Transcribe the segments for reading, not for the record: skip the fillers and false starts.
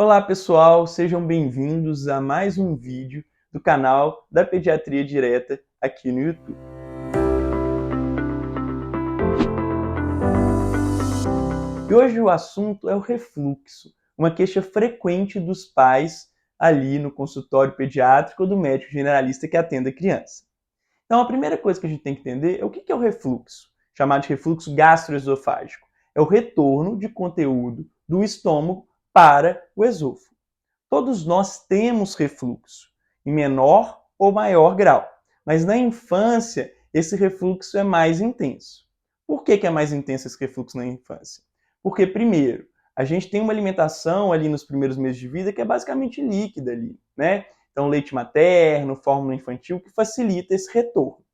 Olá pessoal, sejam bem-vindos a mais um vídeo do canal da Pediatria Direta aqui no YouTube. E hoje o assunto é o refluxo, uma queixa frequente dos pais ali no consultório pediátrico ou do médico generalista que atende a criança. Então a primeira coisa que a gente tem que entender é o que é o refluxo, chamado de refluxo gastroesofágico. É o retorno de conteúdo do estômago para o esôfago. Todos nós temos refluxo, em menor ou maior grau, mas na infância esse refluxo é mais intenso. Por que é mais intenso esse refluxo na infância? Porque, primeiro, a gente tem uma alimentação ali nos primeiros meses de vida que é basicamente líquida ali, né? Então, leite materno, fórmula infantil, que facilita esse retorno.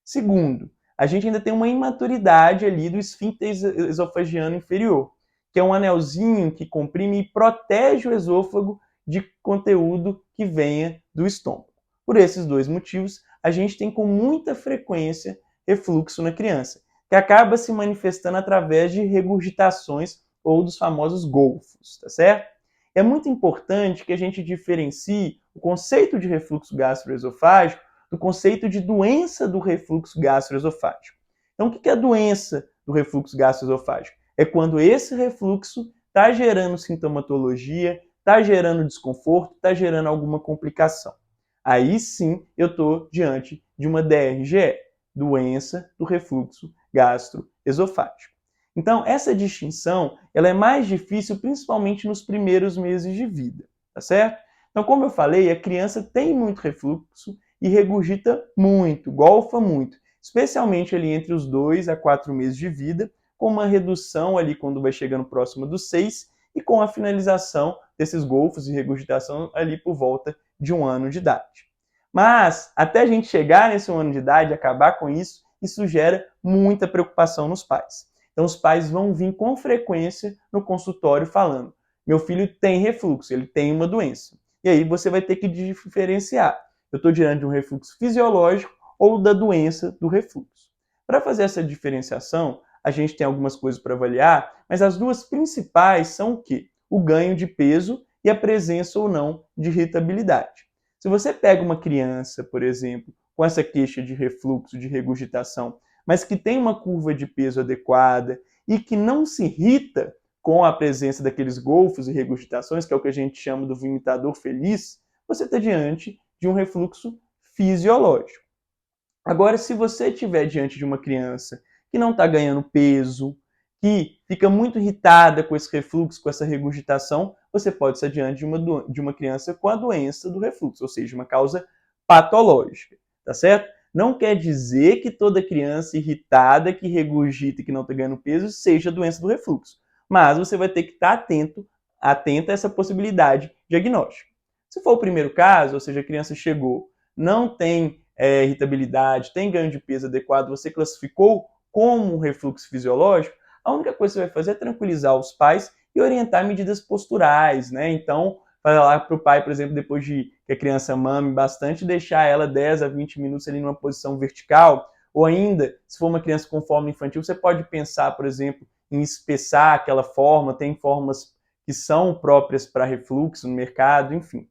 Segundo, a gente ainda tem uma imaturidade ali do esfíncter esofagiano inferior, que é um anelzinho que comprime e protege o esôfago de conteúdo que venha do estômago. Por esses dois motivos, a gente tem com muita frequência refluxo na criança, que acaba se manifestando através de regurgitações ou dos famosos golfos, tá certo? É muito importante que a gente diferencie o conceito de refluxo gastroesofágico do conceito de doença do refluxo gastroesofágico. Então, o que é a doença do refluxo gastroesofágico? É quando esse refluxo está gerando sintomatologia, está gerando desconforto, está gerando alguma complicação. Aí sim eu estou diante de uma DRGE, doença do refluxo gastroesofágico. Então, essa distinção ela é mais difícil principalmente nos primeiros meses de vida, tá certo? Então, como eu falei, a criança tem muito refluxo e regurgita muito, golfa muito, especialmente ali entre os 2 a 4 meses de vida, com uma redução ali quando vai chegando próximo dos 6 e com a finalização desses golfos e regurgitação ali por volta de 1 ano de idade. Mas, até a gente chegar nesse 1 ano de idade, acabar com isso, isso gera muita preocupação nos pais. Então, os pais vão vir com frequência no consultório falando: meu filho tem refluxo, ele tem uma doença. E aí você vai ter que diferenciar. Eu estou diante de um refluxo fisiológico ou da doença do refluxo. Para fazer essa diferenciação, a gente tem algumas coisas para avaliar, mas as duas principais são o quê? O ganho de peso e a presença ou não de irritabilidade. Se você pega uma criança, por exemplo, com essa queixa de refluxo, de regurgitação, mas que tem uma curva de peso adequada e que não se irrita com a presença daqueles golfos e regurgitações, que é o que a gente chama do vomitador feliz, você está diante de um refluxo fisiológico. Agora, se você estiver diante de uma criança que não está ganhando peso, que fica muito irritada com esse refluxo, com essa regurgitação, você pode estar diante de uma criança com a doença do refluxo, ou seja, uma causa patológica, tá certo? Não quer dizer que toda criança irritada, que regurgita e que não está ganhando peso, seja doença do refluxo. Mas você vai ter que estar atenta a essa possibilidade diagnóstica. Se for o primeiro caso, ou seja, a criança chegou, não tem irritabilidade, tem ganho de peso adequado, você classificou como um refluxo fisiológico, a única coisa que você vai fazer é tranquilizar os pais e orientar medidas posturais, né? Então, falar para o pai, por exemplo, depois de que a criança mame bastante, deixar ela 10 a 20 minutos ali numa posição vertical, ou ainda, se for uma criança com fórmula infantil, você pode pensar, por exemplo, em espessar aquela forma, tem formas que são próprias para refluxo no mercado, enfim.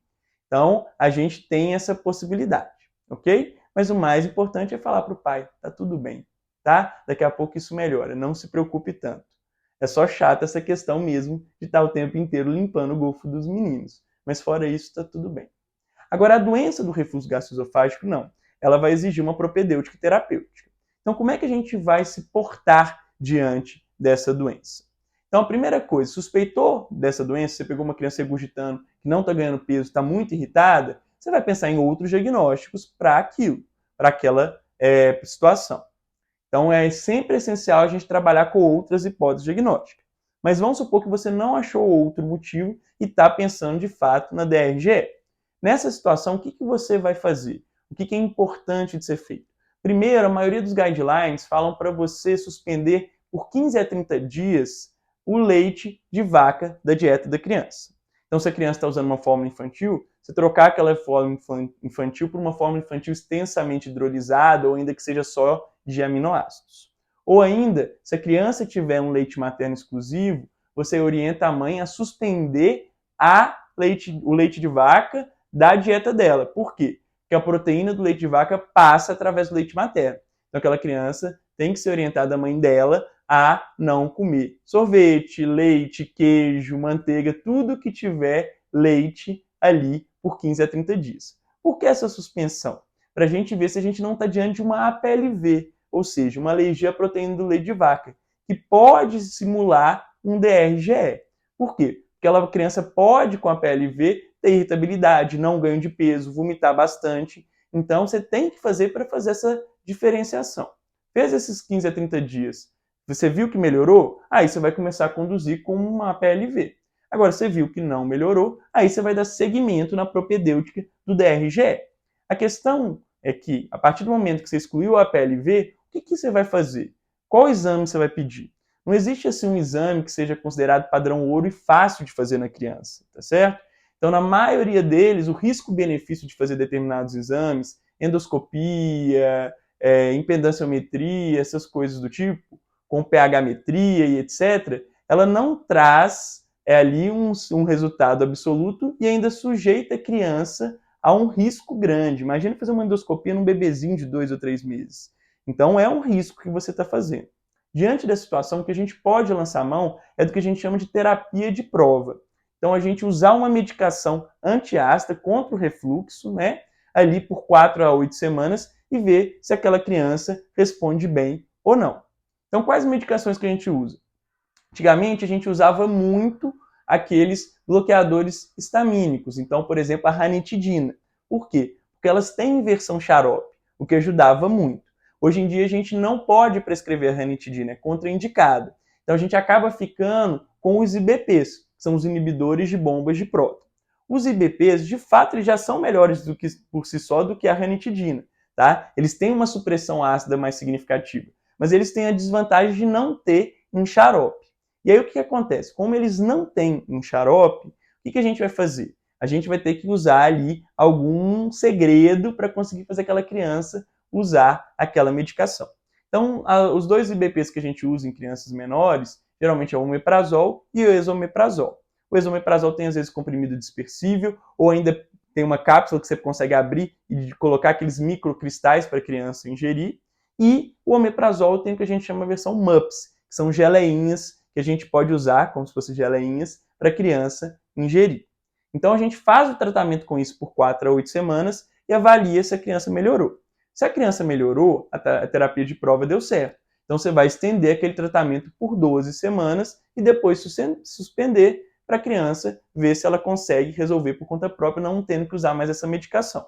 Então, a gente tem essa possibilidade, ok? Mas o mais importante é falar para o pai, tá tudo bem, tá? Daqui a pouco isso melhora, não se preocupe tanto. É só chato essa questão mesmo de estar o tempo inteiro limpando o golfo dos meninos. Mas fora isso, está tudo bem. Agora, a doença do refluxo gastroesofágico, não. Ela vai exigir uma propedêutica terapêutica. Então, como é que a gente vai se portar diante dessa doença? Então, a primeira coisa, suspeitou dessa doença, você pegou uma criança regurgitando, que não está ganhando peso, está muito irritada, você vai pensar em outros diagnósticos para aquilo, para aquela situação. Então, é sempre essencial a gente trabalhar com outras hipóteses diagnósticas. Mas vamos supor que você não achou outro motivo e está pensando de fato na DRGE. Nessa situação, o que você vai fazer? O que é importante de ser feito? Primeiro, a maioria dos guidelines falam para você suspender por 15 a 30 dias o leite de vaca da dieta da criança. Então, se a criança está usando uma fórmula infantil, você trocar aquela fórmula infantil por uma fórmula infantil extensamente hidrolisada ou ainda que seja só de aminoácidos. Ou ainda, se a criança tiver um leite materno exclusivo, você orienta a mãe a suspender a o leite de vaca da dieta dela. Por quê? Porque a proteína do leite de vaca passa através do leite materno. Então aquela criança tem que ser orientada, a mãe dela, a não comer sorvete, leite, queijo, manteiga, tudo que tiver leite ali por 15 a 30 dias. Por que essa suspensão? Para a gente ver se a gente não está diante de uma APLV, ou seja, uma alergia à proteína do leite de vaca, que pode simular um DRGE. Por quê? Porque aquela criança pode, com a PLV, ter irritabilidade, não ganho de peso, vomitar bastante. Então, você tem que fazer para fazer essa diferenciação. Fez esses 15 a 30 dias, você viu que melhorou? Aí você vai começar a conduzir com uma PLV. Agora, você viu que não melhorou, aí você vai dar seguimento na propedêutica do DRGE. A questão é que, a partir do momento que você excluiu a PLV, o que você vai fazer? Qual exame você vai pedir? Não existe assim um exame que seja considerado padrão ouro e fácil de fazer na criança, tá certo? Então, na maioria deles, o risco-benefício de fazer determinados exames, endoscopia, impedanciometria, essas coisas do tipo, com pH-metria e etc., ela não traz ali um resultado absoluto e ainda sujeita a criança a um risco grande. Imagina fazer uma endoscopia num bebezinho de 2 ou 3 meses. Então, é um risco que você está fazendo. Diante da situação, o que a gente pode lançar mão é do que a gente chama de terapia de prova. Então, a gente usar uma medicação antiácida contra o refluxo, né, ali por 4 a 8 semanas e ver se aquela criança responde bem ou não. Então, quais medicações que a gente usa? Antigamente, a gente usava muito aqueles bloqueadores histamínicos. Então, por exemplo, a ranitidina. Por quê? Porque elas têm versão xarope, o que ajudava muito. Hoje em dia, a gente não pode prescrever a ranitidina, é contraindicada. Então, a gente acaba ficando com os IBPs, que são os inibidores de bombas de próton. Os IBPs, de fato, eles já são melhores do que, por si só do que a ranitidina. Tá? Eles têm uma supressão ácida mais significativa, mas eles têm a desvantagem de não ter um xarope. E aí o que acontece? Como eles não têm um xarope, o que a gente vai fazer? A gente vai ter que usar ali algum segredo para conseguir fazer aquela criança usar aquela medicação. Então, os dois IBPs que a gente usa em crianças menores, geralmente é o omeprazol e o esomeprazol. O esomeprazol tem, às vezes, comprimido dispersível, ou ainda tem uma cápsula que você consegue abrir e colocar aqueles microcristais para a criança ingerir. E o omeprazol tem o que a gente chama a versão MUPS, que são geleinhas que a gente pode usar, como se fossem geleinhas, para a criança ingerir. Então, a gente faz o tratamento com isso por 4 a 8 semanas e avalia se a criança melhorou. Se a criança melhorou, a terapia de prova deu certo. Então, você vai estender aquele tratamento por 12 semanas e depois suspender para a criança ver se ela consegue resolver por conta própria, não tendo que usar mais essa medicação.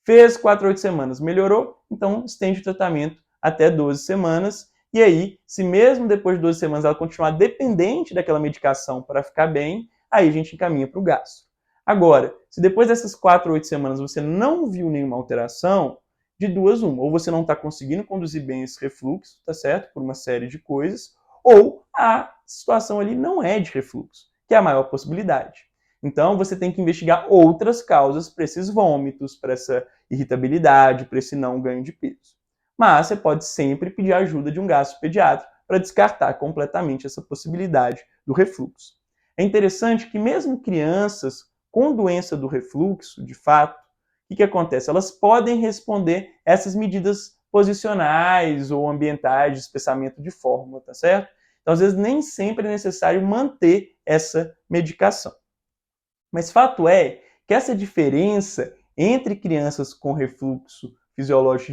Fez 4 a 8 semanas, melhorou, então estende o tratamento até 12 semanas. E aí, se mesmo depois de 12 semanas ela continuar dependente daquela medicação para ficar bem, aí a gente encaminha para o gastro. Agora, se depois dessas 4 a 8 semanas você não viu nenhuma alteração, de duas uma, ou você não está conseguindo conduzir bem esse refluxo, tá certo? Por uma série de coisas, ou a situação ali não é de refluxo, que é a maior possibilidade. Então, você tem que investigar outras causas para esses vômitos, para essa irritabilidade, para esse não ganho de peso. Mas você pode sempre pedir a ajuda de um gastropediatra para descartar completamente essa possibilidade do refluxo. É interessante que mesmo crianças com doença do refluxo, de fato, o que acontece? Elas podem responder essas medidas posicionais ou ambientais de espessamento de fórmula, tá certo? Então, às vezes, nem sempre é necessário manter essa medicação. Mas fato é que essa diferença entre crianças com refluxo fisiológico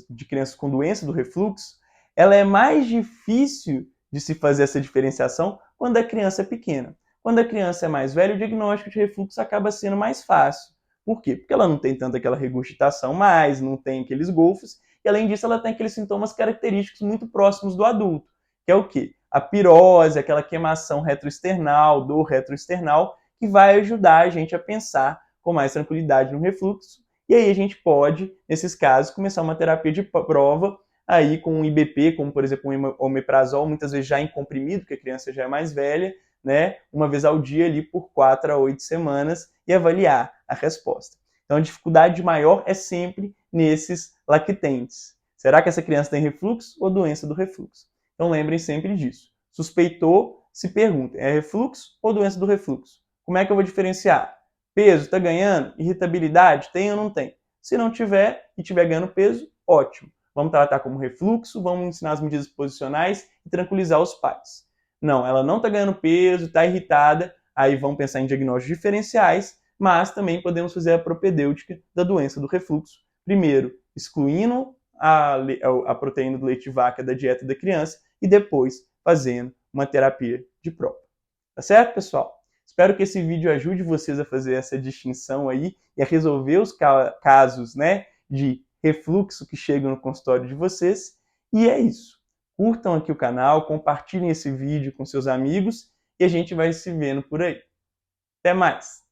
de crianças com doença do refluxo, ela é mais difícil de se fazer essa diferenciação quando a criança é pequena. Quando a criança é mais velha, o diagnóstico de refluxo acaba sendo mais fácil. Por quê? Porque ela não tem tanta aquela regurgitação mais, não tem aqueles golfos, e além disso ela tem aqueles sintomas característicos muito próximos do adulto, que é o quê? A pirose, aquela queimação retroesternal, dor retroesternal, que vai ajudar a gente a pensar com mais tranquilidade no refluxo. E aí a gente pode, nesses casos, começar uma terapia de prova aí com um IBP, como por exemplo um omeprazol, muitas vezes já em comprimido, porque a criança já é mais velha, né? Uma vez ao dia ali por 4 a 8 semanas e avaliar a resposta. Então a dificuldade maior é sempre nesses lactentes. Será que essa criança tem refluxo ou doença do refluxo? Então lembrem sempre disso. Suspeitou, se perguntem, é refluxo ou doença do refluxo? Como é que eu vou diferenciar? Peso, está ganhando? Irritabilidade, tem ou não tem? Se não tiver e estiver ganhando peso, ótimo. Vamos tratar como refluxo, vamos ensinar as medidas posicionais e tranquilizar os pais. Não, ela não está ganhando peso, está irritada, aí vamos pensar em diagnósticos diferenciais, mas também podemos fazer a propedêutica da doença do refluxo. Primeiro, excluindo a proteína do leite de vaca da dieta da criança e depois fazendo uma terapia de própria. Tá certo, pessoal? Espero que esse vídeo ajude vocês a fazer essa distinção aí e a resolver os casos, né, de refluxo que chegam no consultório de vocês. E é isso. Curtam aqui o canal, compartilhem esse vídeo com seus amigos e a gente vai se vendo por aí. Até mais!